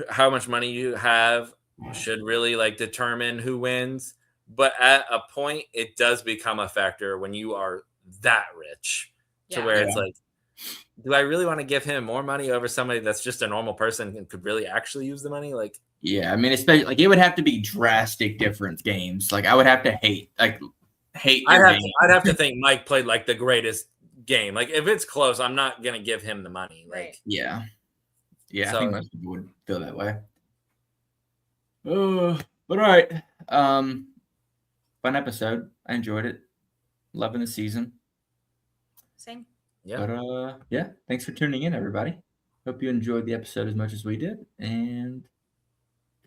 Speaker 3: how much money you have should really like determine who wins. But at a point, it does become a factor when you are that rich to
Speaker 1: Yeah.
Speaker 3: where it's like, do I really want to give him more money over somebody that's just a normal person and could really actually use the money? Like,
Speaker 2: Yeah. I mean, especially like it would have to be drastic difference games. Like I would have to hate your game.
Speaker 3: I'd have to think Mike played like the greatest game. Like, if it's close, I'm not gonna give him the money. Like,
Speaker 1: Right.
Speaker 2: Yeah. Yeah,
Speaker 3: So-
Speaker 2: I think most people would feel that way. Oh, but all right. Fun episode. I enjoyed it. Loving the season.
Speaker 1: Same.
Speaker 3: yeah.
Speaker 2: But yeah, thanks for tuning in, everybody. Hope you enjoyed the episode as much as we did. And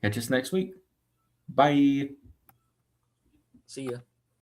Speaker 2: catch us next week. Bye.
Speaker 3: See ya.